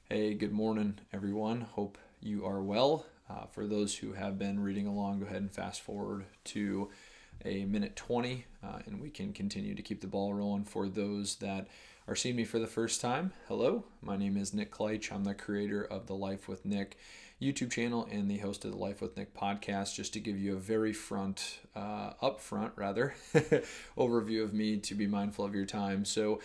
Hey, good morning, everyone. Hope you are well. For those who have been reading along, go ahead and fast forward to a minute 20, and we can continue to keep the ball rolling. For those that are seeing me for the first time, hello, my name is Nick Kleitch. I'm the creator of the Life with Nick YouTube channel and the host of the Life with Nick podcast. Just to give you a very upfront overview of me to be mindful of your time. So,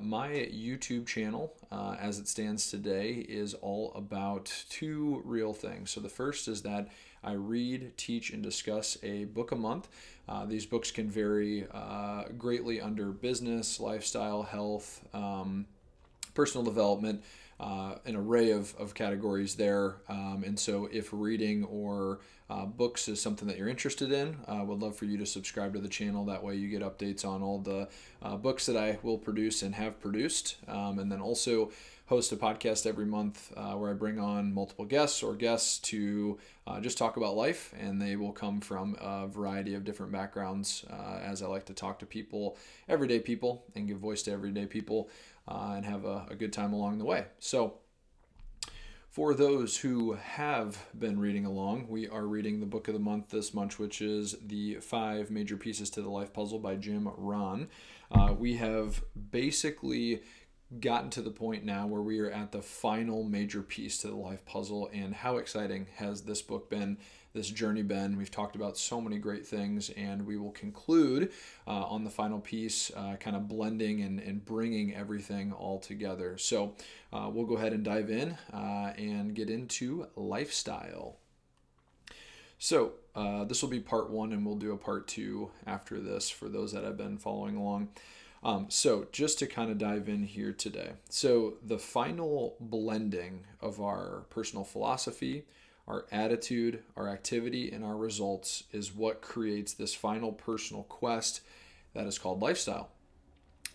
my YouTube channel, as it stands today, is all about two real things. So the first is that I read, teach, and discuss a book a month. These books can vary greatly under business, lifestyle, health, personal development, an array of categories there. And so if reading or books is something that you're interested in, would love for you to subscribe to the channel. That way you get updates on all the books that I will produce and have produced. And then also host a podcast every month where I bring on multiple guests or guests to just talk about life, and they will come from a variety of different backgrounds, as I like to talk to people, everyday people, and give voice to everyday people, and have a good time along the way. So for those who have been reading along, we are reading the book of the month this month, which is The 5 Major Pieces to the Life Puzzle by Jim Rohn. We have basically gotten to the point now where we are at the final major piece to the life puzzle. And how exciting has this book been, this journey been? We've talked about so many great things, and we will conclude on the final piece, kind of blending and bringing everything all together. So we'll go ahead and dive in and get into lifestyle. So this will be part one, and we'll do a part two after this for those that have been following along. So just to kind of dive in here today. So the final blending of our personal philosophy, our attitude, our activity, and our results is what creates this final personal quest that is called lifestyle.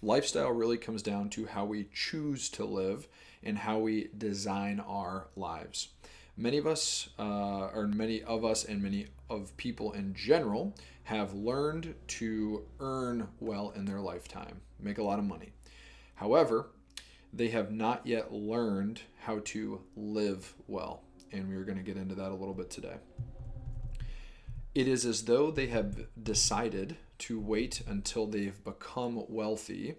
Lifestyle really comes down to how we choose to live and how we design our lives. Many of us, and many of people in general, have learned to earn well in their lifetime, make a lot of money. However, they have not yet learned how to live well, and we're going to get into that a little bit today. It is as though they have decided to wait until they've become wealthy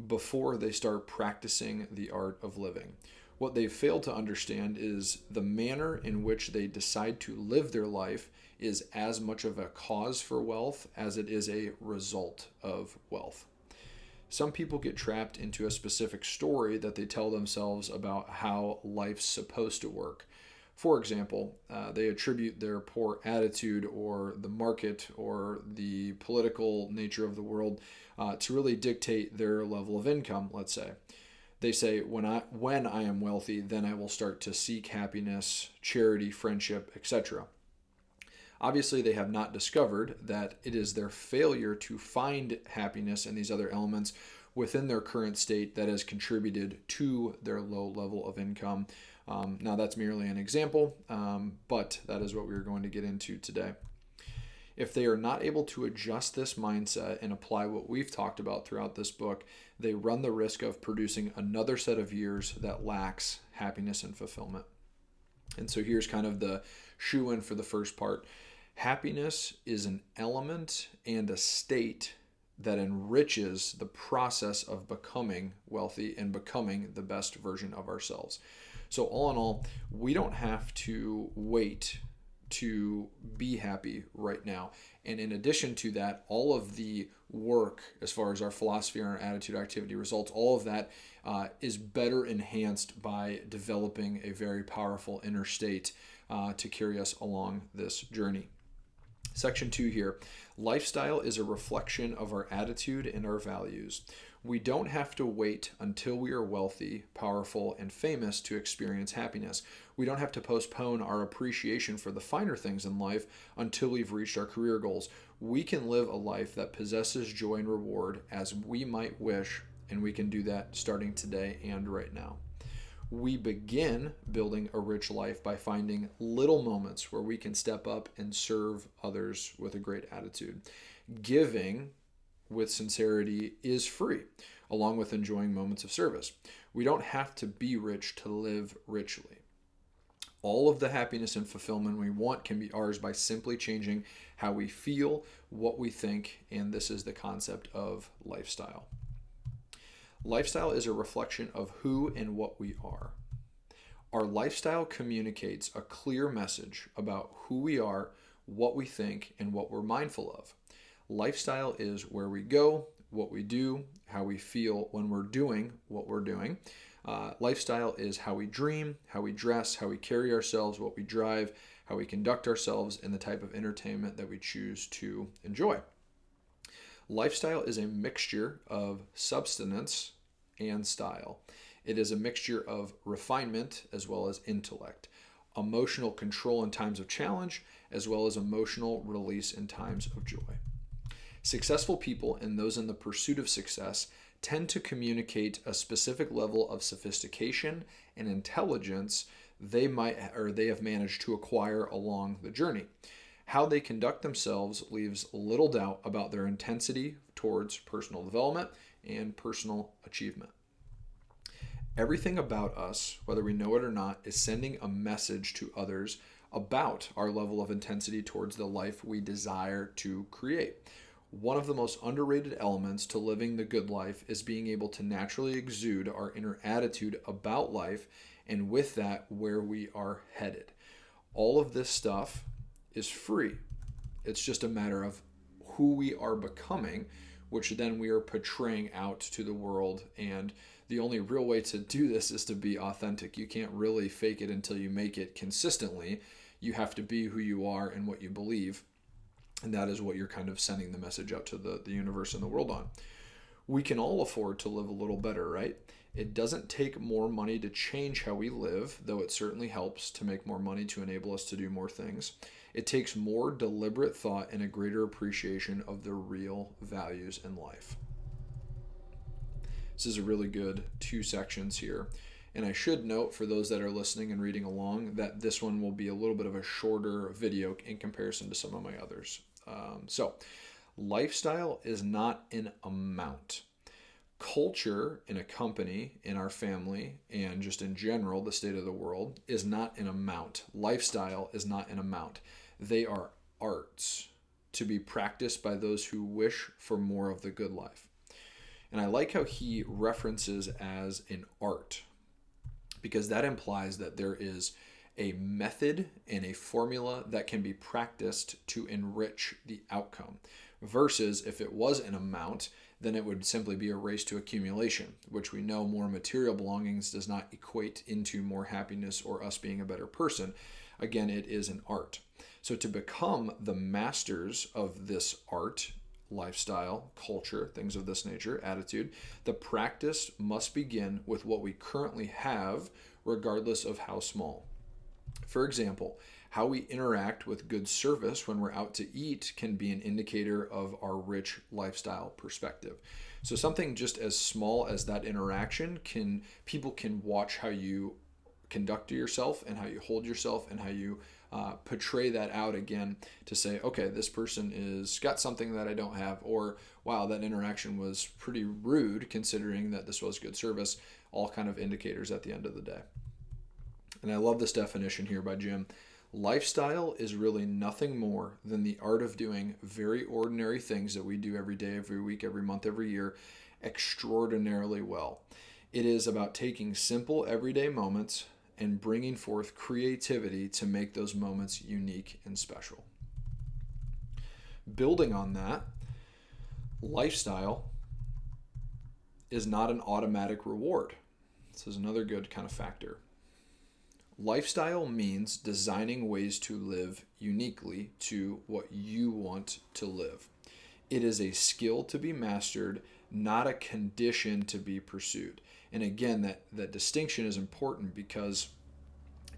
before they start practicing the art of living. What they fail to understand is the manner in which they decide to live their life is as much of a cause for wealth as it is a result of wealth. Some people get trapped into a specific story that they tell themselves about how life's supposed to work. For example, they attribute their poor attitude or the market or the political nature of the world to really dictate their level of income, let's say. They say, when I am wealthy, then I will start to seek happiness, charity, friendship, etc. Obviously, they have not discovered that it is their failure to find happiness and these other elements within their current state that has contributed to their low level of income. Now, that's merely an example, but that is what we're going to get into today. If they are not able to adjust this mindset and apply what we've talked about throughout this book, they run the risk of producing another set of years that lacks happiness and fulfillment. And so here's kind of the shoe-in for the first part. Happiness is an element and a state that enriches the process of becoming wealthy and becoming the best version of ourselves. So all in all, we don't have to wait to be happy right now. And in addition to that, all of the work as far as our philosophy and our attitude, activity, results, all of that is better enhanced by developing a very powerful inner state to carry us along this journey. Section 2 here. Lifestyle is a reflection of our attitude and our values. We don't have to wait until we are wealthy, powerful, and famous to experience happiness. We don't have to postpone our appreciation for the finer things in life until we've reached our career goals. We can live a life that possesses joy and reward as we might wish, and we can do that starting today and right now. We begin building a rich life by finding little moments where we can step up and serve others with a great attitude. Giving with sincerity is free, along with enjoying moments of service. We don't have to be rich to live richly. All of the happiness and fulfillment we want can be ours by simply changing how we feel, what we think, and this is the concept of lifestyle. Lifestyle is a reflection of who and what we are. Our lifestyle communicates a clear message about who we are, what we think, and what we're mindful of. Lifestyle is where we go, what we do, how we feel when we're doing what we're doing. Lifestyle is how we dream, how we dress, how we carry ourselves, what we drive, how we conduct ourselves, and the type of entertainment that we choose to enjoy. Lifestyle is a mixture of substance and style. It is a mixture of refinement as well as intellect, emotional control in times of challenge, as well as emotional release in times of joy. Successful people and those in the pursuit of success tend to communicate a specific level of sophistication and intelligence they have managed to acquire along the journey. How they conduct themselves leaves little doubt about their intensity towards personal development and personal achievement. Everything about us, whether we know it or not, is sending a message to others about our level of intensity towards the life we desire to create. One of the most underrated elements to living the good life is being able to naturally exude our inner attitude about life, and with that, where we are headed. All of this stuff is free. It's just a matter of who we are becoming, which then we are portraying out to the world. And the only real way to do this is to be authentic. You can't really fake it until you make it consistently. You have to be who you are and what you believe. And that is what you're kind of sending the message out to the universe and the world on. We can all afford to live a little better, right? It doesn't take more money to change how we live, though it certainly helps to make more money to enable us to do more things. It takes more deliberate thought and a greater appreciation of the real values in life. This is a really good 2 sections here. And I should note for those that are listening and reading along that this one will be a little bit of a shorter video in comparison to some of my others. So, lifestyle is not an amount. Culture in a company, in our family, and just in general, the state of the world, is not an amount. Lifestyle is not an amount. They are arts to be practiced by those who wish for more of the good life. And I like how he references as an art, because that implies that there is a method and a formula that can be practiced to enrich the outcome. Versus if it was an amount, then it would simply be a race to accumulation, which we know more material belongings does not equate into more happiness or us being a better person. Again, it is an art. So to become the masters of this art, lifestyle, culture, things of this nature, attitude, the practice must begin with what we currently have, regardless of how small. For example, how we interact with good service when we're out to eat can be an indicator of our rich lifestyle perspective. So something just as small as that interaction people can watch how you conduct yourself and how you hold yourself and how you portray that out again to say, okay, this person is got something that I don't have, or wow, that interaction was pretty rude considering that this was good service, all kind of indicators at the end of the day. And I love this definition here by Jim. Lifestyle is really nothing more than the art of doing very ordinary things that we do every day, every week, every month, every year, extraordinarily well. It is about taking simple everyday moments and bringing forth creativity to make those moments unique and special. Building on that, lifestyle is not an automatic reward. This is another good kind of factor. Lifestyle means designing ways to live uniquely to what you want to live. It is a skill to be mastered, not a condition to be pursued. And again, that distinction is important because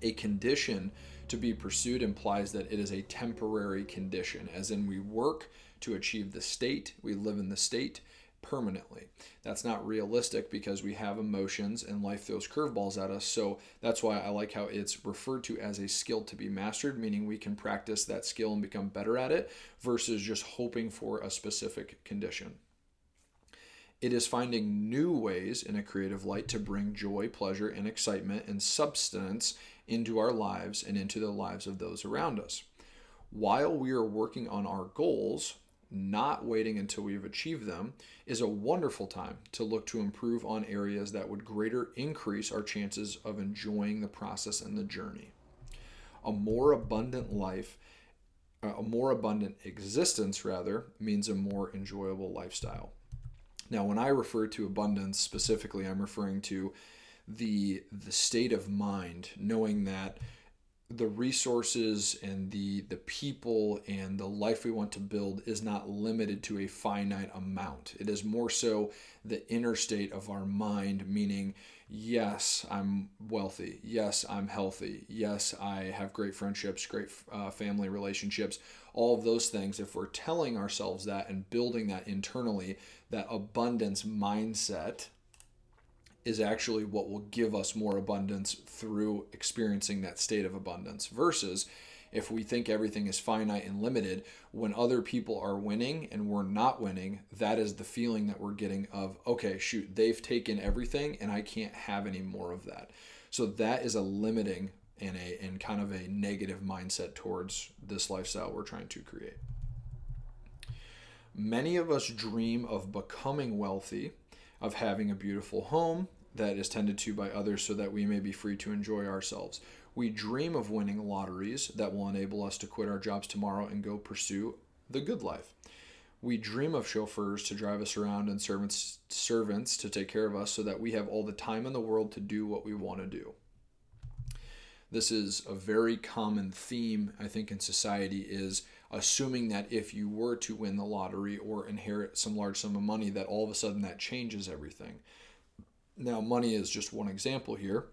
a condition to be pursued implies that it is a temporary condition, as in we work to achieve the state, we live in the state permanently. That's not realistic because we have emotions and life throws curveballs at us. So that's why I like how it's referred to as a skill to be mastered, meaning we can practice that skill and become better at it versus just hoping for a specific condition. It is finding new ways in a creative light to bring joy, pleasure, and excitement and substance into our lives and into the lives of those around us. While we are working on our goals, not waiting until we have achieved them, is a wonderful time to look to improve on areas that would greater increase our chances of enjoying the process and the journey. A more abundant life, a more abundant existence rather, means a more enjoyable lifestyle. Now, when I refer to abundance specifically, I'm referring to the state of mind, knowing that the resources and the people and the life we want to build is not limited to a finite amount. It is more so the inner state of our mind, meaning, yes, I'm wealthy. Yes, I'm healthy. Yes, I have great friendships, great family relationships, all of those things. If we're telling ourselves that and building that internally, that abundance mindset is actually what will give us more abundance through experiencing that state of abundance, versus if we think everything is finite and limited, when other people are winning and we're not winning, that is the feeling that we're getting of, okay, shoot, they've taken everything and I can't have any more of that. So that is a limiting and kind of a negative mindset towards this lifestyle we're trying to create. Many of us dream of becoming wealthy, of having a beautiful home that is tended to by others so that we may be free to enjoy ourselves. We dream of winning lotteries that will enable us to quit our jobs tomorrow and go pursue the good life. We dream of chauffeurs to drive us around and servants to take care of us so that we have all the time in the world to do what we want to do. This is a very common theme, I think, in society, is assuming that if you were to win the lottery or inherit some large sum of money, that all of a sudden that changes everything. Now, money is just one example here.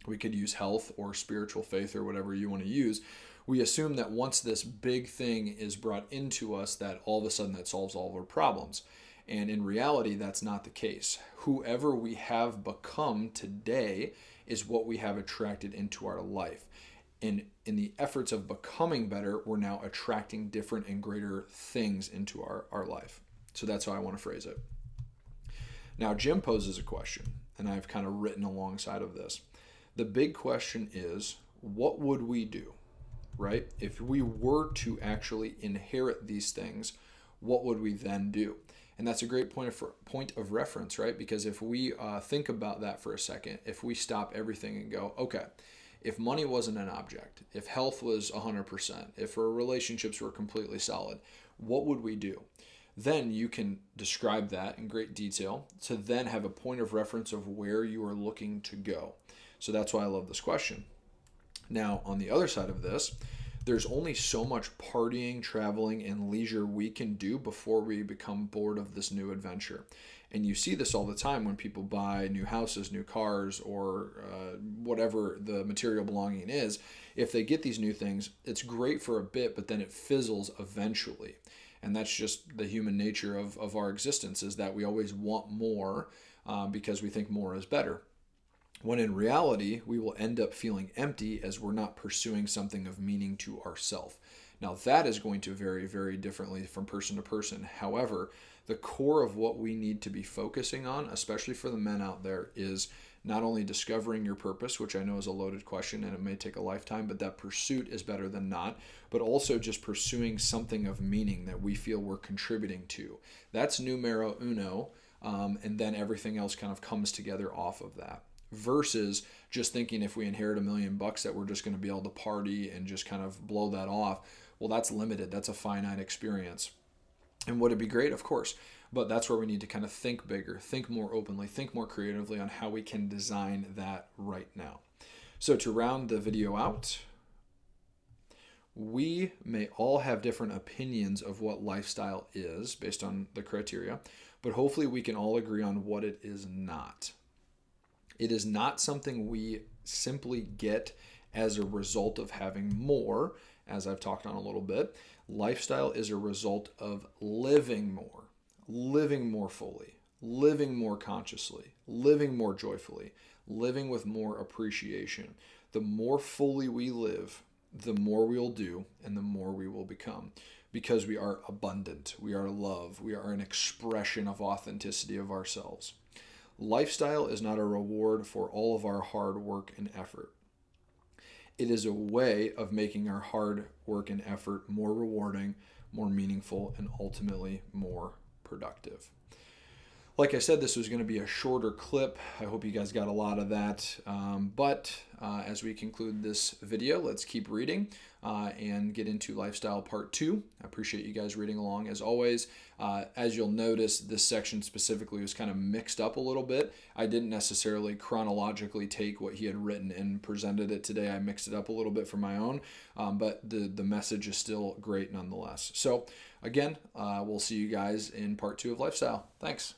We could use health or spiritual faith or whatever you want to use. We assume that once this big thing is brought into us, that all of a sudden that solves all of our problems. And in reality, that's not the case. Whoever we have become today is what we have attracted into our life. And in the efforts of becoming better, we're now attracting different and greater things into our life. So that's how I want to phrase it. Now, Jim poses a question, and I've kind of written alongside of this. The big question is, what would we do, right? If we were to actually inherit these things, what would we then do? And that's a great point of reference, right? Because if we think about that for a second, if we stop everything and go, okay, if money wasn't an object, if health was 100%, if our relationships were completely solid, what would we do? Then you can describe that in great detail to then have a point of reference of where you are looking to go. So that's why I love this question. Now, on the other side of this, there's only so much partying, traveling, and leisure we can do before we become bored of this new adventure. And you see this all the time when people buy new houses, new cars, or whatever the material belonging is. If they get these new things, it's great for a bit, but then it fizzles eventually. And that's just the human nature of our existence, is that we always want more because we think more is better. When in reality, we will end up feeling empty as we're not pursuing something of meaning to ourselves. Now, that is going to vary very differently from person to person. However, the core of what we need to be focusing on, especially for the men out there, is not only discovering your purpose, which I know is a loaded question and it may take a lifetime, but that pursuit is better than not, but also just pursuing something of meaning that we feel we're contributing to. That's numero uno, and then everything else kind of comes together off of that. Versus just thinking if we inherit $1 million that we're just going to be able to party and just kind of blow that off. Well, that's limited. That's a finite experience. And would it be great? Of course. But that's where we need to kind of think bigger, think more openly, think more creatively on how we can design that right now. So to round the video out, we may all have different opinions of what lifestyle is based on the criteria, but hopefully we can all agree on what it is not. It is not something we simply get as a result of having more, as I've talked on a little bit. Lifestyle is a result of living more fully, living more consciously, living more joyfully, living with more appreciation. The more fully we live, the more we'll do and the more we will become. because we are abundant, we are love, we are an expression of authenticity of ourselves. Lifestyle is not a reward for all of our hard work and effort. It is a way of making our hard work and effort more rewarding, more meaningful, and ultimately more productive. Like I said, this was going to be a shorter clip. I hope you guys got a lot of that. But as we conclude this video, let's keep reading and get into Lifestyle Part 2. I appreciate you guys reading along as always. As you'll notice, this section specifically was kind of mixed up a little bit. I didn't necessarily chronologically take what he had written and presented it today. I mixed it up a little bit for my own, but the message is still great nonetheless. So again, we'll see you guys in Part 2 of Lifestyle. Thanks.